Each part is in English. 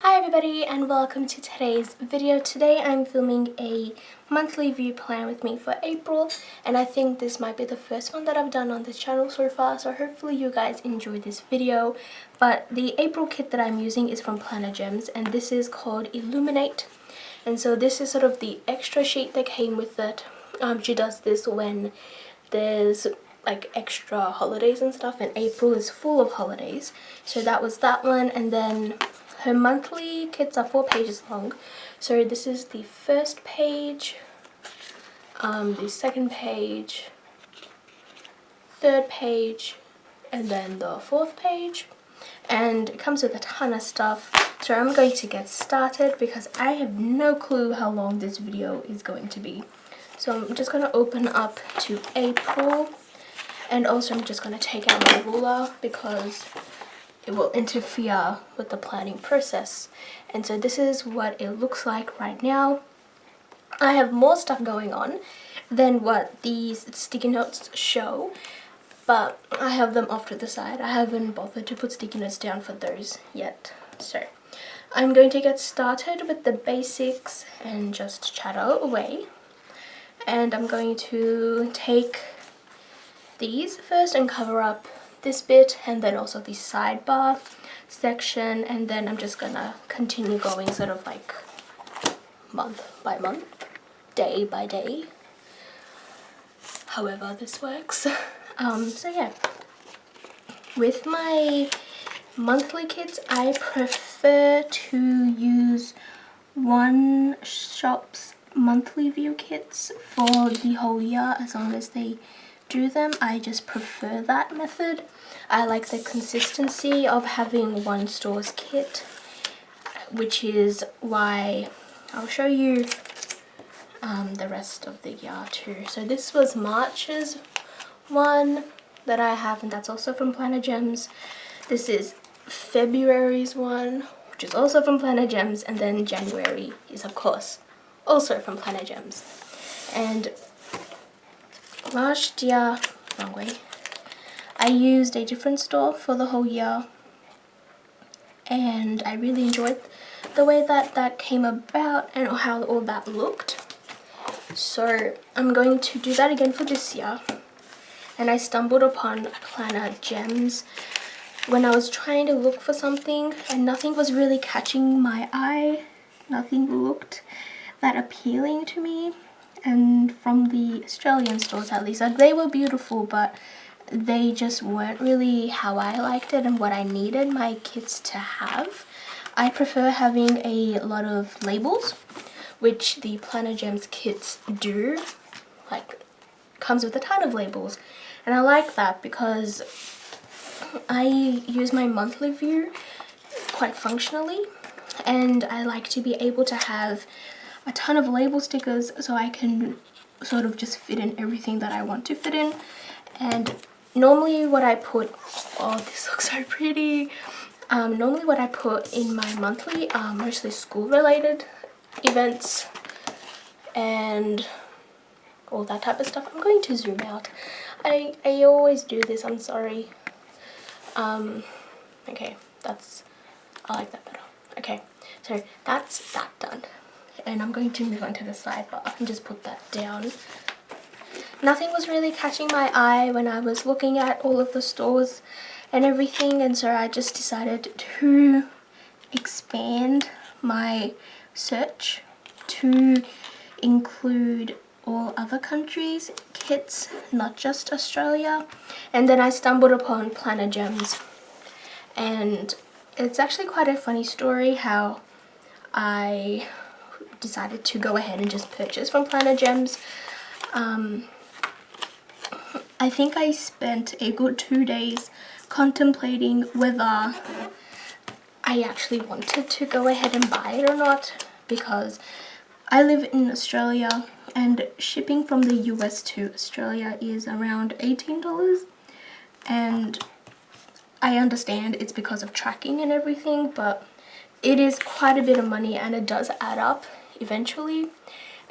Hi everybody and welcome to today's video. Today I'm filming a monthly view plan with me for April, and I think this might be the first one that I've done on this channel so far, so hopefully you guys enjoy this video. But the April kit that I'm using is from PlannerGems, and this is called Illuminate. And so this is sort of the extra sheet that came with it. She does this when there's like extra holidays and stuff, and April is full of holidays, so that was that one. And then her monthly kits are 4 pages long, so this is the first page, the second page, third page, and then the fourth page, and it comes with a ton of stuff. So I'm going to get started because I have no clue how long this video is going to be. So I'm just going to open up to April, and also I'm just going to take out my ruler because it will interfere with the planning process. And so this is what it looks like right now. I have more stuff going on than what these sticky notes show, but I have them off to the side. I haven't bothered to put sticky notes down for those yet. So I'm going to get started with the basics and just chatter away. And I'm going to take these first and cover up this bit, and then also the sidebar section, and then I'm just gonna continue going sort of like month by month, day by day, however this works. So yeah, with my monthly kits I prefer to use one shop's monthly view kits for the whole year, as long as they do them. I just prefer that method. I like the consistency of having one store's kit, which is why I'll show you the rest of the year too. So this was March's one that I have, and that's also from PlannerGems. This is February's one, which is also from PlannerGems, and then January is of course also from PlannerGems. And last year, wrong way, I used a different store for the whole year, and I really enjoyed the way that came about and how all that looked. So I'm going to do that again for this year. And I stumbled upon PlannerGems when I was trying to look for something, and nothing was really catching my eye. Nothing looked that appealing to me. And from the Australian stores at least, they were beautiful, but they just weren't really how I liked it and what I needed my kits to have. I prefer having a lot of labels, which the PlannerGems kits do. Like, comes with a ton of labels, and I like that because I use my monthly view quite functionally, and I like to be able to have a ton of label stickers so I can sort of just fit in everything that I want to fit in. And normally what I put, oh this looks so pretty, normally what I put in my monthly are mostly school related events and all that type of stuff. I'm going to zoom out. I always do this, I'm sorry. Okay, I like that better. Okay, so that's that done. And I'm going to move on to the sidebar and just put that down. Nothing was really catching my eye when I was looking at all of the stores and everything, and so I just decided to expand my search to include all other countries' kits, not just Australia. And then I stumbled upon PlannerGems, and it's actually quite a funny story how I decided to go ahead and just purchase from PlannerGems. I think I spent a good 2 days contemplating whether I actually wanted to go ahead and buy it or not, because I live in Australia and shipping from the US to Australia is around $18, and I understand it's because of tracking and everything, but it is quite a bit of money and it does add up eventually.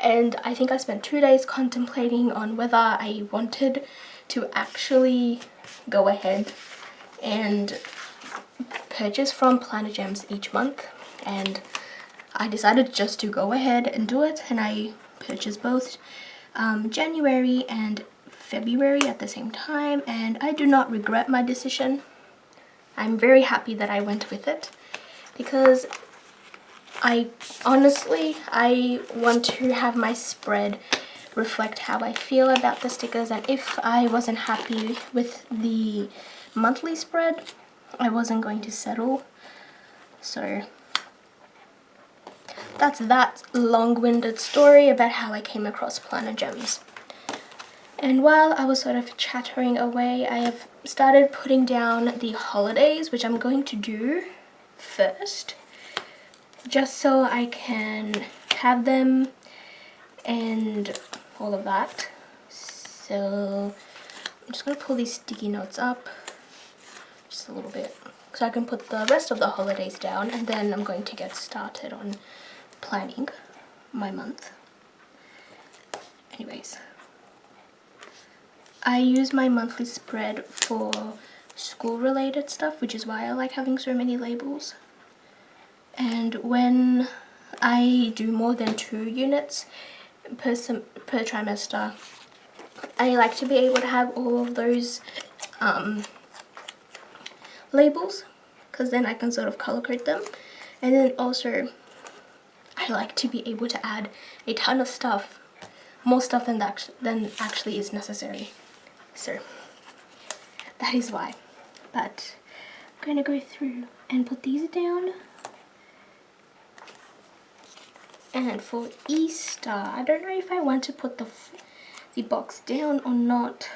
And I think I spent 2 days contemplating on whether I wanted to actually go ahead and purchase from PlannerGems each month. and I decided just to go ahead and do it, and I purchased both January and February at the same time, and I do not regret my decision. I'm very happy that I went with it, because I want to have my spread reflect how I feel about the stickers, and if I wasn't happy with the monthly spread, I wasn't going to settle. So that's that long-winded story about how I came across PlannerGems. And while I was sort of chattering away, I have started putting down the holidays, which I'm going to do first, just so I can have them and all of that. So I'm just going to pull these sticky notes up just a little bit so I can put the rest of the holidays down, and then I'm going to get started on planning my month. Anyways, I use my monthly spread for school related stuff, which is why I like having so many labels. And when I do more than 2 units per trimester, I like to be able to have all of those labels, because then I can sort of color code them. And then also I like to be able to add a ton of stuff, more stuff than actually is necessary. So that is why. But I'm going to go through and put these down. And for Easter, I don't know if I want to put the box down or not.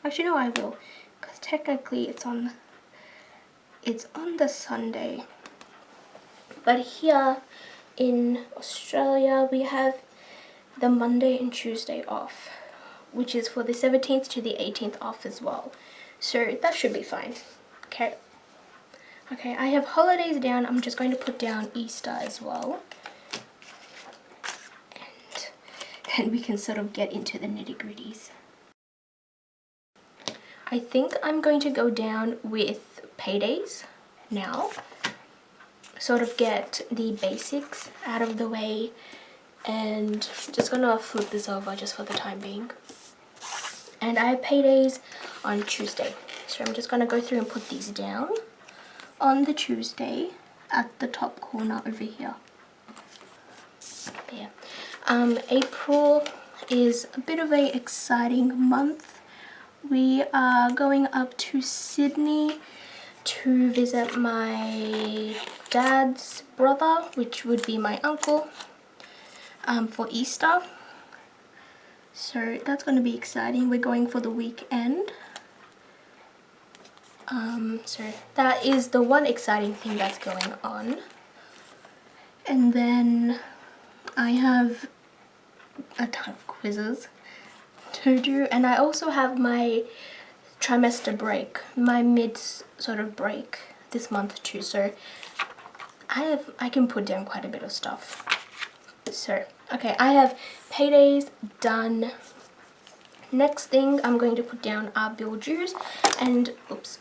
Actually, no, I will, because technically it's on the Sunday. But here in Australia, we have the Monday and Tuesday off, which is for the 17th to the 18th off as well. So that should be fine. Okay. Okay, I have holidays down. I'm just going to put down Easter as well. And we can sort of get into the nitty-gritties. I think I'm going to go down with paydays now. Sort of get the basics out of the way, and just gonna flip this over just for the time being. And I have paydays on Tuesday, so I'm just gonna go through and put these down on the Tuesday at the top corner over here. There. April is a bit of an exciting month. We are going up to Sydney to visit my dad's brother, which would be my uncle, for Easter. So that's going to be exciting. We're going for the weekend. So that is the one exciting thing that's going on. And then I have a ton of quizzes to do, and I also have my trimester break, my mid sort of break this month too, so I can put down quite a bit of stuff. So okay, I have paydays done. Next thing I'm going to put down are bill dues, and oops,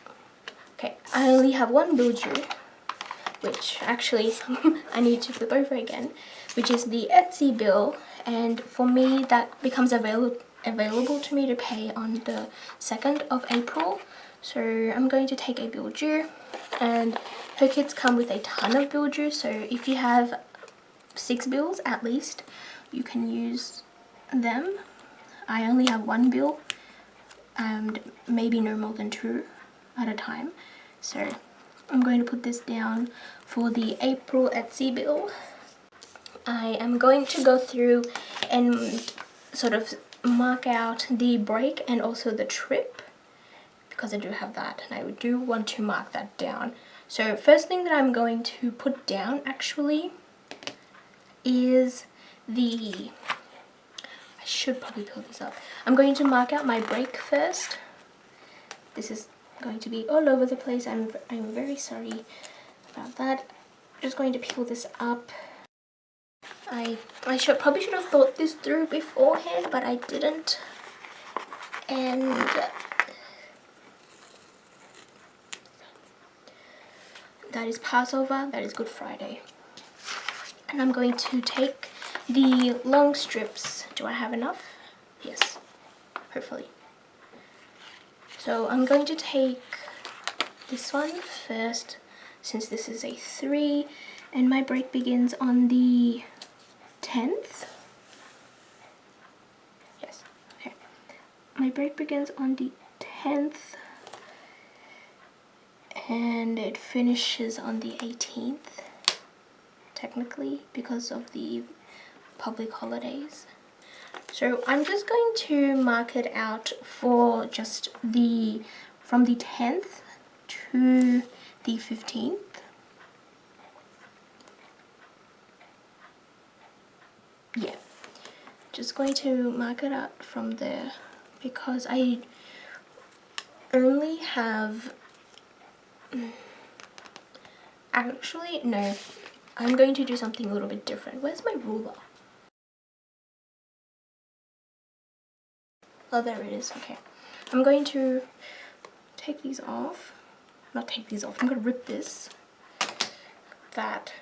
okay, I only have one bill due, which actually I need to flip over again, which is the Etsy bill, and for me that becomes available to me to pay on the 2nd of April. So I'm going to take a bill due, and her kits come with a ton of bill due, so if you have 6 bills at least, you can use them. I only have 1 bill, and maybe no more than 2 at a time. So I'm going to put this down for the April Etsy bill. I am going to go through and sort of mark out the break and also the trip, because I do have that and I do want to mark that down. So first thing that I'm going to put down actually is I should probably pull this up. I'm going to mark out my break first. This is going to be all over the place. I'm very sorry about that. I'm just going to peel this up. I probably should have thought this through beforehand, but I didn't. And that is Passover, that is Good Friday. And I'm going to take the long strips. Do I have enough? Yes, hopefully. So I'm going to take this one first, since this is a 3 and my break begins on the 10th. Yes, okay. My break begins on the 10th and it finishes on the 18th, technically, because of the public holidays. So I'm just going to mark it out for just from the 10th to the 15th. Yeah, just going to mark it out from there because I only have, actually no, I'm going to do something a little bit different. Where's my ruler? Oh, there it is. Okay, I'm going to take these off. Not take these off, I'm going to rip this. That.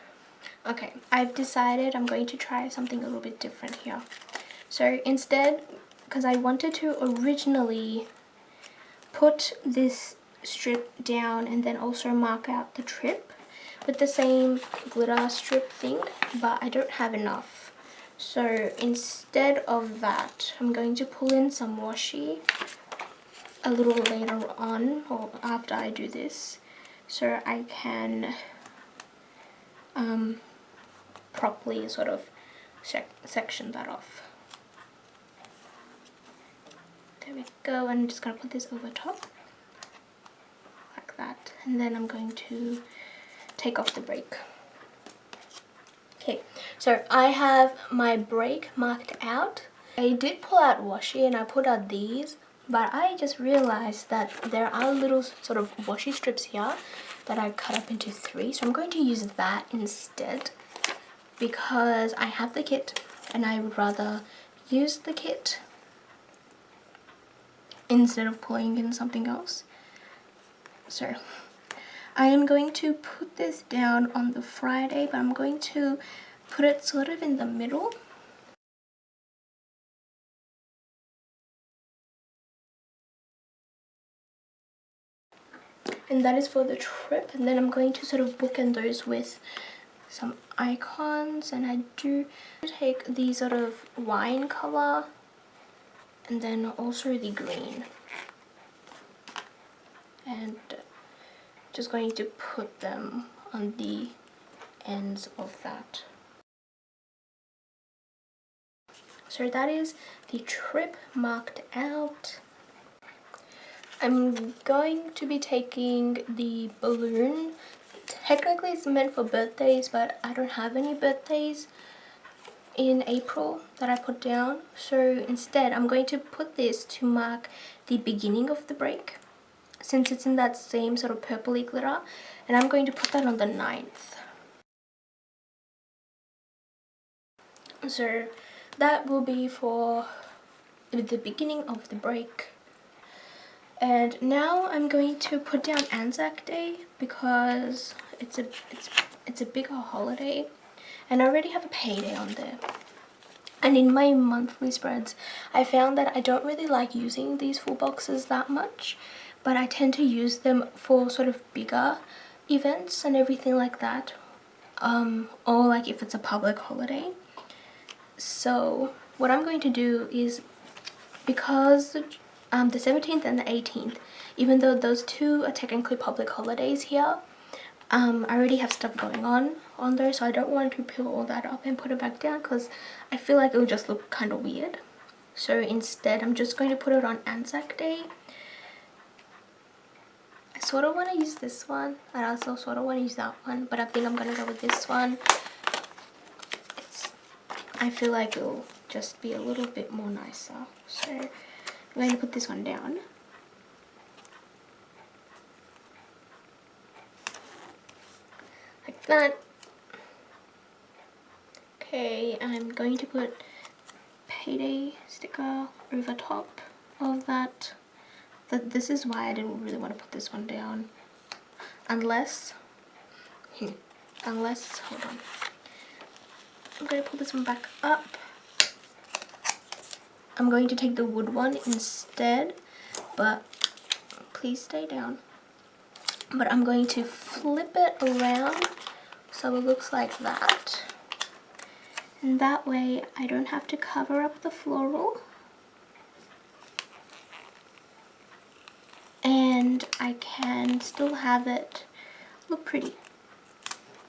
Okay, I've decided I'm going to try something a little bit different here. So instead, because I wanted to originally put this strip down and then also mark out the trip with the same glitter strip thing, but I don't have enough. So instead of that, I'm going to pull in some washi a little later on, or after I do this, so I can properly sort of section that off. There we go, and I'm just going to put this over top like that, and then I'm going to take off the break. Okay, so I have my break marked out. I did pull out washi and I pulled out these, but I just realized that there are little sort of washi strips here that I cut up into 3, so I'm going to use that instead because I have the kit and I would rather use the kit instead of pulling in something else. So I am going to put this down on the Friday, but I'm going to put it sort of in the middle. And that is for the trip, and then I'm going to sort of bookend those with some icons, and I do take the sort of wine color and then also the green, and just going to put them on the ends of that. So that is the trip marked out. I'm going to be taking the balloon. Technically it's meant for birthdays, but I don't have any birthdays in April that I put down. So instead I'm going to put this to mark the beginning of the break, since it's in that same sort of purpley glitter, and I'm going to put that on the 9th. So that will be for the beginning of the break. And now I'm going to put down Anzac Day because it's a bigger holiday, and I already have a payday on there. And in my monthly spreads, I found that I don't really like using these full boxes that much, but I tend to use them for sort of bigger events and everything like that, or like if it's a public holiday. So what I'm going to do is, because the 17th and the 18th, even though those 2 are technically public holidays here, I already have stuff going on there, so I don't want to peel all that up and put it back down because I feel like it would just look kind of weird. So instead I'm just going to put it on Anzac Day. I sort of want to use this one, I also sort of want to use that one, but I think I'm going to go with this one. I feel like it'll just be a little bit more nicer. So I'm going to put this one down. Like that. Okay, I'm going to put payday sticker over top of that. This is why I didn't really want to put this one down. Unless, hold on. I'm going to pull this one back up. I'm going to take the wood one instead, but please stay down. But I'm going to flip it around so it looks like that. And that way I don't have to cover up the floral. And I can still have it look pretty.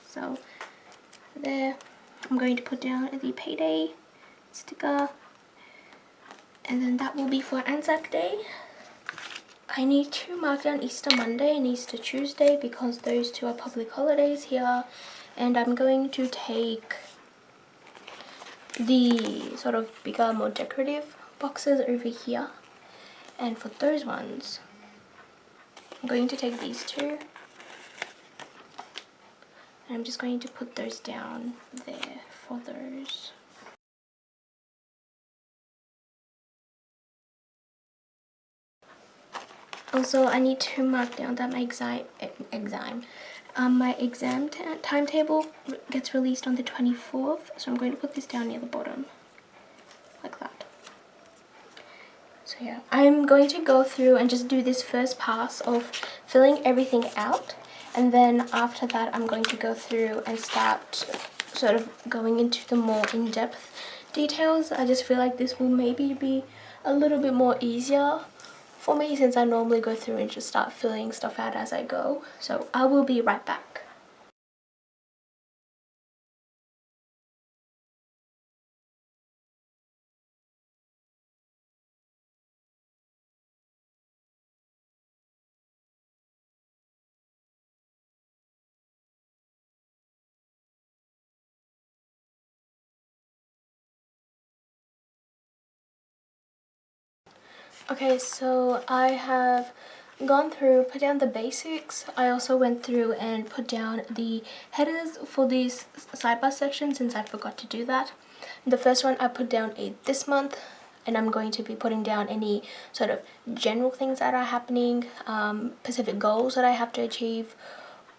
So there, I'm going to put down the payday sticker, and then that will be for Anzac Day. I need to mark down Easter Monday and Easter Tuesday because those two are public holidays here, and I'm going to take the sort of bigger, more decorative boxes over here, and for those ones I'm going to take these two, and I'm just going to put those down there for those. Also, I need to mark down that my exam timetable gets released on the 24th, so I'm going to put this down near the bottom, like that. So yeah, I'm going to go through and just do this first pass of filling everything out, and then after that I'm going to go through and start sort of going into the more in-depth details. I just feel like this will maybe be a little bit more easier for me since I normally go through and just start filling stuff out as I go. So I will be right back. Okay, so I have gone through, put down the basics. I also went through and put down the headers for these sidebar sections since I forgot to do that. The first one I put down this month, and I'm going to be putting down any sort of general things that are happening, specific goals that I have to achieve,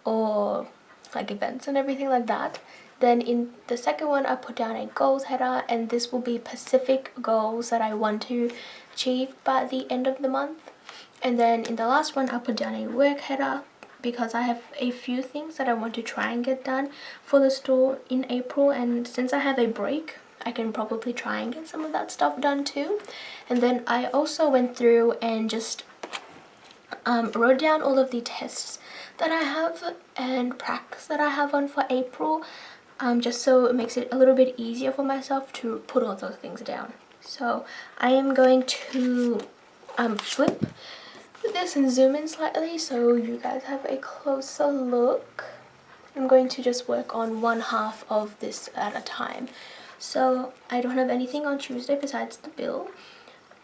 or like events and everything like that. Then in the second one I put down a goals header, and this will be specific goals that I want to achieve by the end of the month. And then in the last one I put down a work header because I have a few things that I want to try and get done for the store in April, and since I have a break I can probably try and get some of that stuff done too. And then I also went through and just wrote down all of the tests that I have and pracs that I have on for April, just so it makes it a little bit easier for myself to put all those things down. So I am going to flip this and zoom in slightly so you guys have a closer look. I'm going to just work on one half of this at a time. So I don't have anything on Tuesday besides the bill.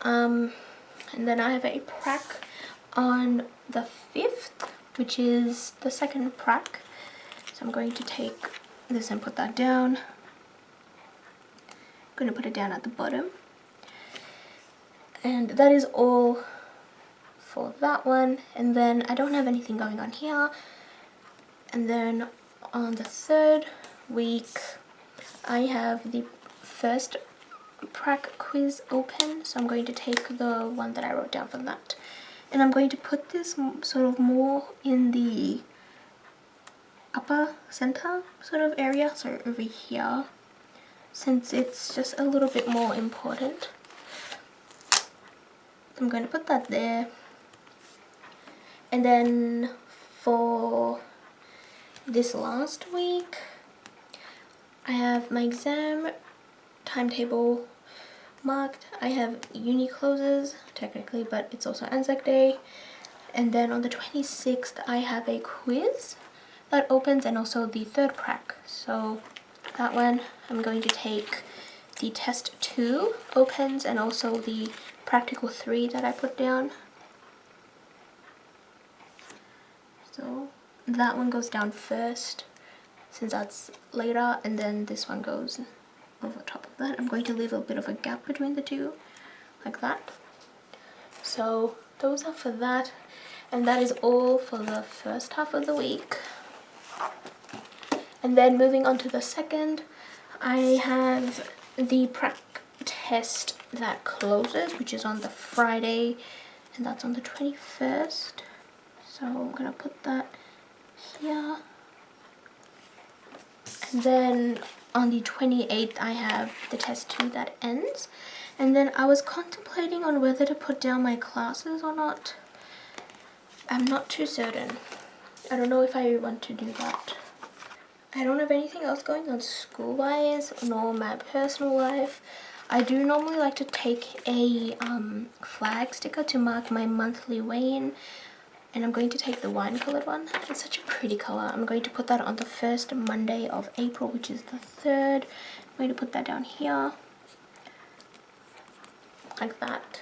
And then I have a prac on the 5th, which is the second prac. So I'm going to take this and put that down. I'm going to put it down at the bottom. And that is all for that one. And then I don't have anything going on here. And then on the 3rd week I have the first prac quiz open, so I'm going to take the one that I wrote down from that, and I'm going to put this sort of more in the upper center sort of area, so over here, since it's just a little bit more important. I'm going to put that there. And then for this last week I have my exam timetable marked. I have uni closes technically, but it's also Anzac Day. And then on the 26th I have a quiz that opens, and also the 3rd prac. So that one I'm going to take the test 2 opens, and also the practical 3 that I put down. So that one goes down first since that's later, and then this one goes over top of that. I'm going to leave a bit of a gap between the two, like that. So those are for that, and that is all for the first half of the week. And then moving on to the 2nd, I have the prac test that closes, which is on the Friday, and that's on the 21st. So I'm gonna put that here. And then on the 28th, I have the test 2 that ends. And then I was contemplating on whether to put down my classes or not. I'm not too certain. I don't know if I want to do that. I don't have anything else going on school-wise, nor my personal life. I do normally like to take a flag sticker to mark my monthly weigh-in, and I'm going to take the wine-colored one. It's such a pretty color. I'm going to put that on the 1st Monday of April, which is the 3rd. I'm going to put that down here, like that.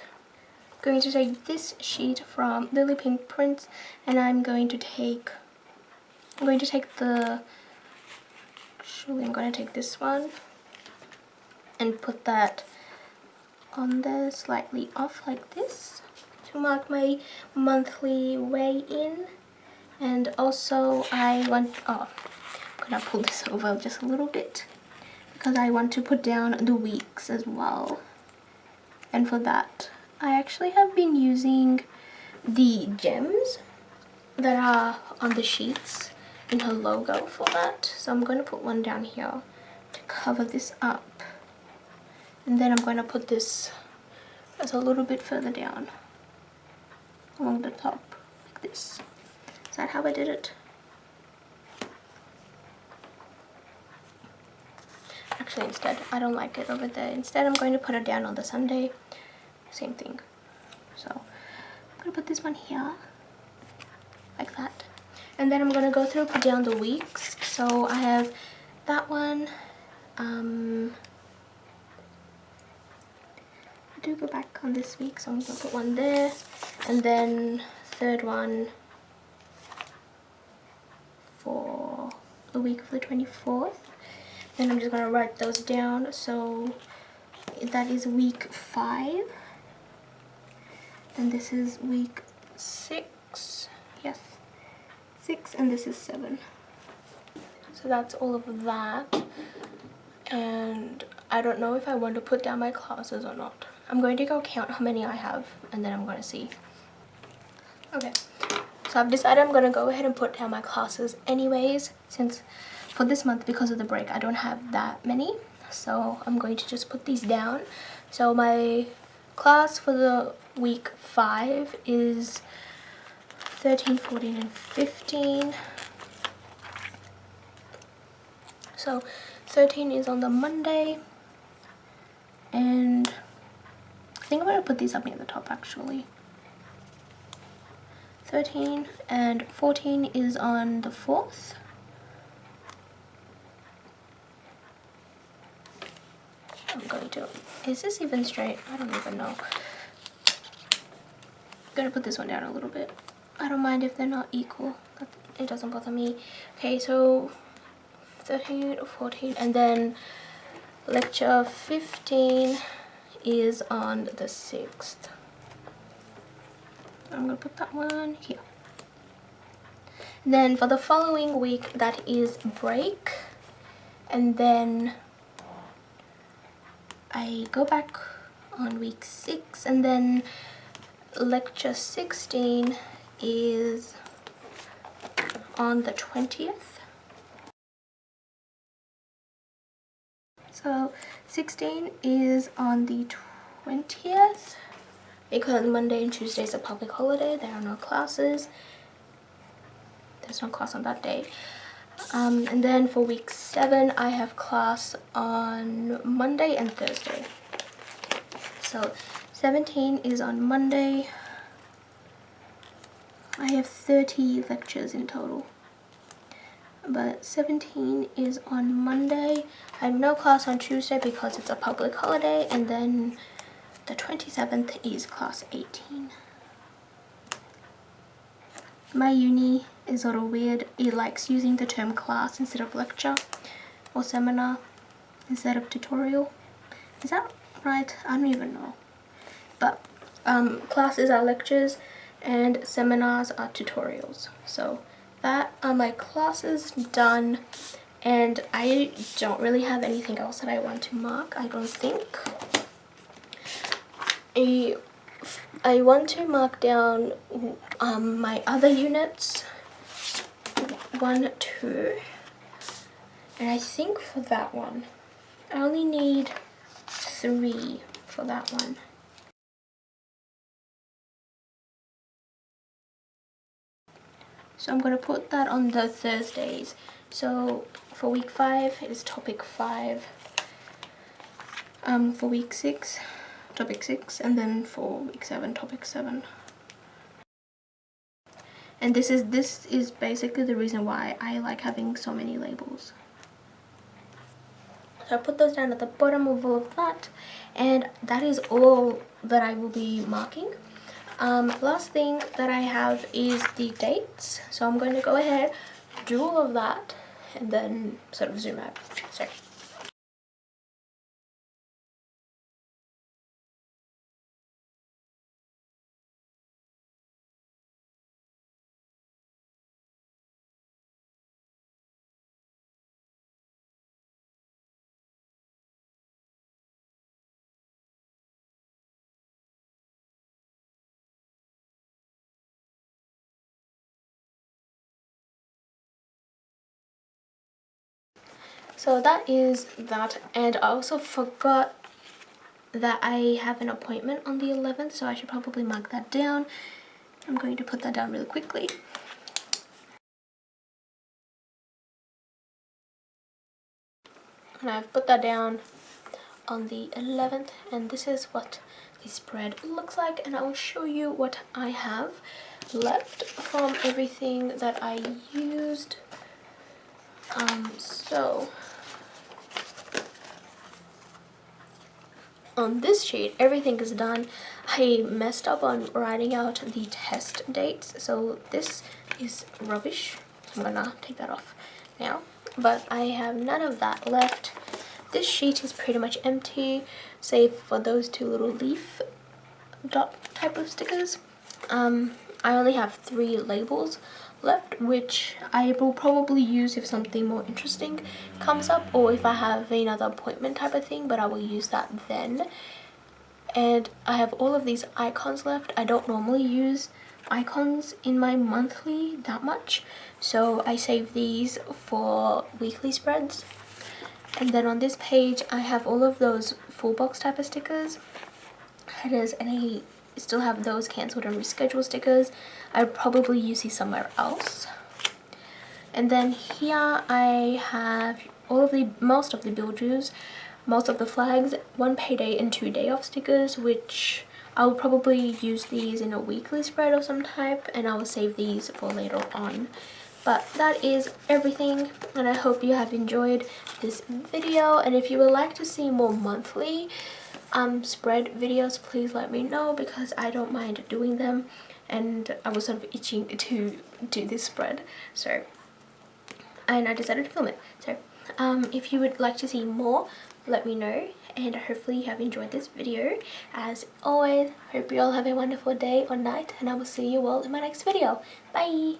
I'm going to take this sheet from Lily Pink Prints, and I'm going to take the, actually I'm going to take this one and put that on there slightly off like this to mark my monthly weigh-in. And also I'm gonna pull this over just a little bit because I want to put down the weeks as well. And for that, I actually have been using the gems that are on the sheets in her logo for that. So I'm going to put one down here to cover this up. And then I'm going to put this as a little bit further down along the top, like this. Is that how I did it? Actually, instead, I don't like it over there. Instead, I'm going to put it down on the Sunday. Same thing. So I'm going to put this one here, like that. And then I'm going to go through and put down the weeks. So I have that one. I do go back on this week, so I'm going to put one there. And then 3rd one for the week of the 24th. Then I'm just going to write those down. So that is week 5. And this is week 6. Yes, 6, and this is 7. So that's all of that. And I don't know if I want to put down my classes or not. I'm going to go count how many I have, and then I'm going to see. Okay, so I've decided I'm going to go ahead and put down my classes anyways, since for this month, because of the break, I don't have that many. So I'm going to just put these down. So my class for the week 5 is 13, 14, and 15. So 13 is on the Monday, and I think I'm going to put these up near the top actually. 13 and 14 is on the 4th. I'm going to, is this even straight? I don't even know. I'm going to put this one down a little bit. I don't mind if they're not equal. It doesn't bother me. Okay, so 13, 14, and then lecture 15 is on the 6th. I'm going to put that one here. Then for the following week, that is break. And then I go back on week 6, and then lecture 16 is on the 20th. So 16 is on the 20th. Because Monday and Tuesday is a public holiday, there are no classes. There's no class on that day. And then for week 7, I have class on Monday and Thursday. So 17 is on Monday. I have 30 lectures in total. But 17 is on Monday. I have no class on Tuesday because it's a public holiday. And then the 27th is class 18. My uni is a little weird. It likes using the term class instead of lecture, or seminar instead of tutorial. Is that right? I don't even know. But classes are lectures and seminars are tutorials. So that are my classes done. And I don't really have anything else that I want to mark, I don't think. I want to mark down my other units, 1, 2, and I think for that one I only need 3 for that one. So I'm going to put that on the Thursdays. So for week 5 it is topic 5, for week 6 topic 6, and then for week 7 topic 7. And this is basically the reason why I like having so many labels. So I put those down at the bottom of all of that, and that is all that I will be marking. Last thing that I have is the dates, so I'm going to go ahead, do all of that, and then sort of zoom out. So that is that, and I also forgot that I have an appointment on the 11th, so I should probably mark that down. I'm going to put that down really quickly. And I've put that down on the 11th, and this is what the spread looks like, and I will show you what I have left from everything that I used. So on this sheet everything is done. I messed up on writing out the test dates, so this is rubbish. I'm gonna take that off now, but I have none of that left. This sheet is pretty much empty, save for those 2 little leaf dot type of stickers. I only have 3 labels left, which I will probably use if something more interesting comes up, or if I have another appointment type of thing, but I will use that then. And I have all of these icons left. I don't normally use icons in my monthly that much, so I save these for weekly spreads. And then on this page I have all of those full box type of stickers, headers, and I still have those cancelled and rescheduled stickers. I'd probably use these somewhere else. And then here I have all of the most of the bill dues, most of the flags, 1 payday and 2 day off stickers, which I'll probably use these in a weekly spread of some type, and I will save these for later on. But that is everything, and I hope you have enjoyed this video. And if you would like to see more monthly spread videos, please let me know, because I don't mind doing them, and I was sort of itching to do this spread, so, and I decided to film it. So if you would like to see more, let me know, and hopefully you have enjoyed this video. As always, hope you all have a wonderful day or night, and I will see you all in my next video. Bye!